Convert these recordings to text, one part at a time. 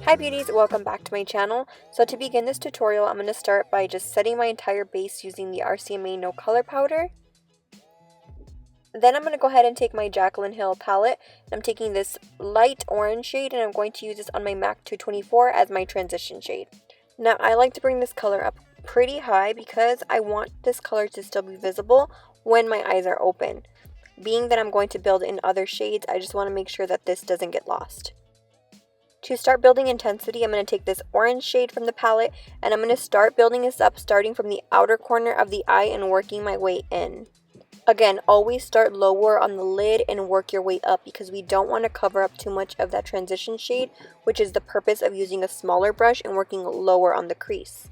Hi beauties, welcome back to my channel. So to begin this tutorial, I'm going to start by just setting my entire base using the RCMA No Color Powder. Then I'm going to go ahead and take my Jaclyn Hill palette. I'm taking this light orange shade and I'm going to use this on my MAC 224 as my transition shade. Now I like to bring this color up pretty high because I want this color to still be visible when my eyes are open. Being that I'm going to build in other shades, I just want to make sure that this doesn't get lost. To start building intensity, I'm going to take this orange shade from the palette and I'm going to start building this up starting from the outer corner of the eye and working my way in. Again, always start lower on the lid and work your way up because we don't want to cover up too much of that transition shade, which is the purpose of using a smaller brush and working lower on the crease.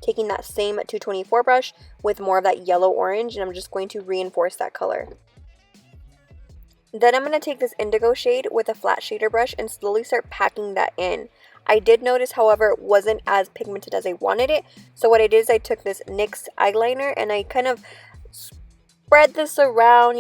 Taking that same 224 brush with more of that yellow orange, and I'm just going to reinforce that color. Then I'm going to take this indigo shade with a flat shader brush and slowly start packing that in. I did notice, however, it wasn't as pigmented as I wanted it. So what I did is I took this NYX eyeliner and I kind of spread this around,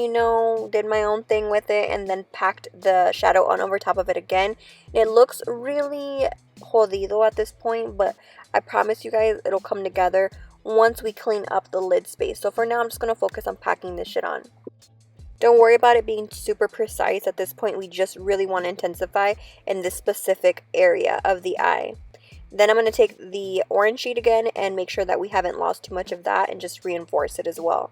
did my own thing with it and then packed the shadow on over top of it again. It looks really jodido at this point, but I promise you guys it'll come together once we clean up the lid space. So for now, I'm just going to focus on packing this shit on. Don't worry about it being super precise at this point. We just really want to intensify in this specific area of the eye. Then I'm going to take the orange shade again and make sure that we haven't lost too much of that and just reinforce it as well.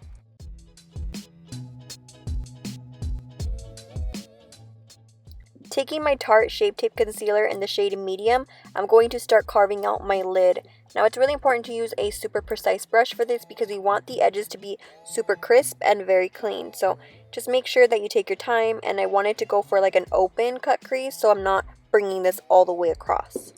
Taking my Tarte Shape Tape Concealer in the shade Medium, I'm going to start carving out my lid. Now it's really important to use a super precise brush for this because we want the edges to be super crisp and very clean. So just make sure that you take your time, and I wanted to go for like an open cut crease so I'm not bringing this all the way across.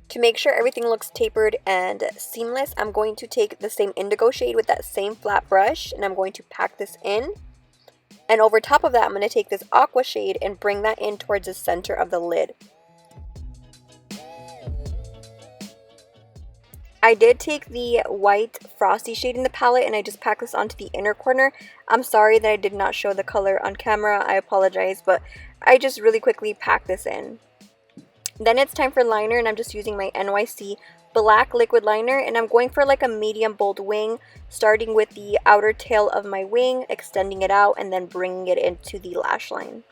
To make sure everything looks tapered and seamless, I'm going to take the same indigo shade with that same flat brush and I'm going to pack this in. And over top of that, I'm going to take this aqua shade and bring that in towards the center of the lid. I did take the white frosty shade in the palette and I just packed this onto the inner corner. I'm sorry that I did not show the color on camera. I apologize, but I just really quickly packed this in. Then it's time for liner and I'm just using my NYC black liquid liner and I'm going for like a medium bold wing, starting with the outer tail of my wing, extending it out and then bringing it into the lash line.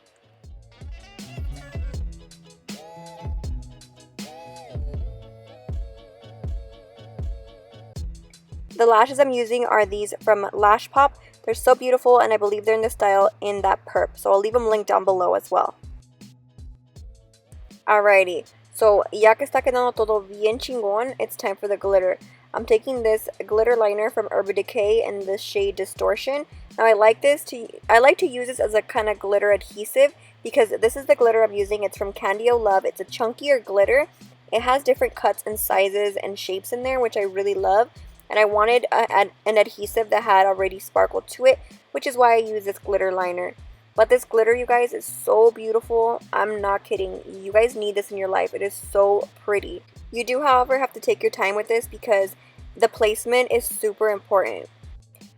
The lashes I'm using are these from Lash Pop. They're so beautiful and I believe they're in the style in that purp, so I'll leave them linked down below as well. Alrighty, so ya que está quedando todo bien chingón, it's time for the glitter. I'm taking this glitter liner from Urban Decay in the shade Distortion. Now I like to use this as a kind of glitter adhesive because this is the glitter I'm using. It's from Candy O Love. It's a chunkier glitter. It has different cuts and sizes and shapes in there, which I really love. And I wanted an adhesive that had already sparkle to it, which is why I use this glitter liner. But this glitter, you guys, is so beautiful. I'm not kidding. You guys need this in your life. It is so pretty. You do, however, have to take your time with this because the placement is super important.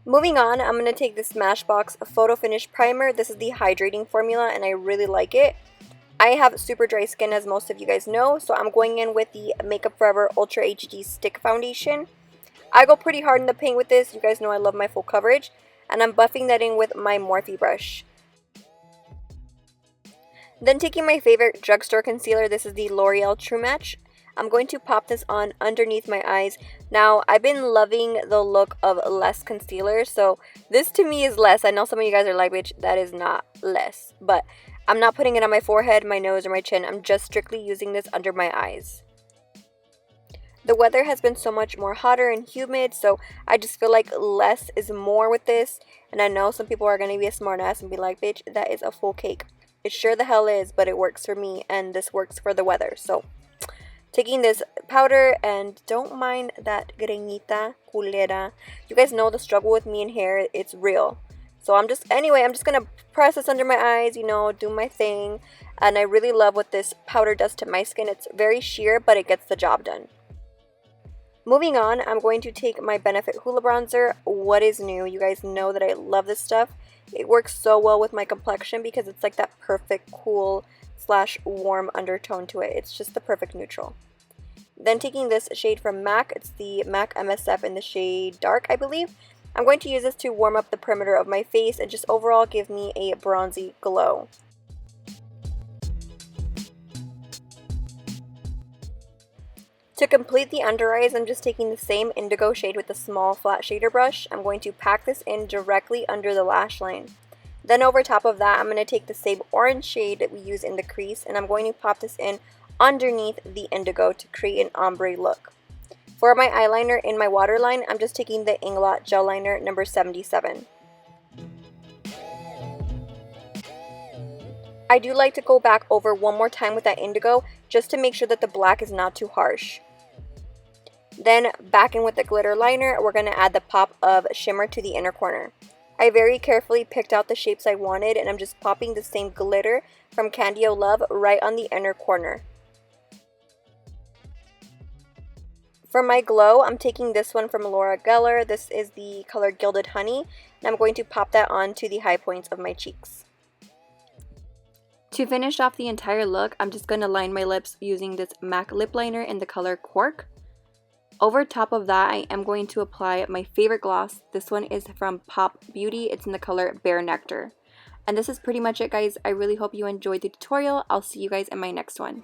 Moving on, I'm going to take this Smashbox Photo Finish Primer. This is the hydrating formula and I really like it. I have super dry skin, as most of you guys know, so I'm going in with the Makeup Forever Ultra HD Stick Foundation. I go pretty hard in the paint with this. You guys know I love my full coverage. And I'm buffing that in with my Morphe brush. Then taking my favorite drugstore concealer, this is the L'Oreal True Match. I'm going to pop this on underneath my eyes. Now, I've been loving the look of less concealer, so this to me is less. I know some of you guys are like, bitch, that is not less. But I'm not putting it on my forehead, my nose, or my chin. I'm just strictly using this under my eyes. The weather has been so much more hotter and humid, so I just feel like less is more with this. And I know some people are going to be a smart ass and be like, bitch, that is a full cake. It sure the hell is, but it works for me, and this works for the weather. So, taking this powder, and don't mind that greñita culera. You guys know the struggle with me in hair, it's real. So I'm just going to press this under my eyes, do my thing. And I really love what this powder does to my skin. It's very sheer, but it gets the job done. Moving on, I'm going to take my Benefit Hoola Bronzer. What is new? You guys know that I love this stuff. It works so well with my complexion because it's like that perfect, cool slash warm undertone to it. It's just the perfect neutral. Then taking this shade from MAC, it's the MAC MSF in the shade Dark, I believe. I'm going to use this to warm up the perimeter of my face and just overall give me a bronzy glow. To complete the under eyes, I'm just taking the same indigo shade with a small flat shader brush. I'm going to pack this in directly under the lash line. Then over top of that, I'm going to take the same orange shade that we use in the crease, and I'm going to pop this in underneath the indigo to create an ombre look. For my eyeliner in my waterline, I'm just taking the Inglot Gel Eyeliner number 77. I do like to go back over one more time with that indigo just to make sure that the black is not too harsh. Then back in with the glitter liner, we're going to add the pop of shimmer to the inner corner. I very carefully picked out the shapes I wanted, and I'm just popping the same glitter from Candy O Love right on the inner corner. For my glow, I'm taking this one from Laura Geller. This is the color Gilded Honey, and I'm going to pop that onto the high points of my cheeks. To finish off the entire look, I'm just going to line my lips using this MAC lip liner in the color Cork. Over top of that, I am going to apply my favorite gloss. This one is from Pop Beauty. It's in the color Bare Nectar. And this is pretty much it, guys. I really hope you enjoyed the tutorial. I'll see you guys in my next one.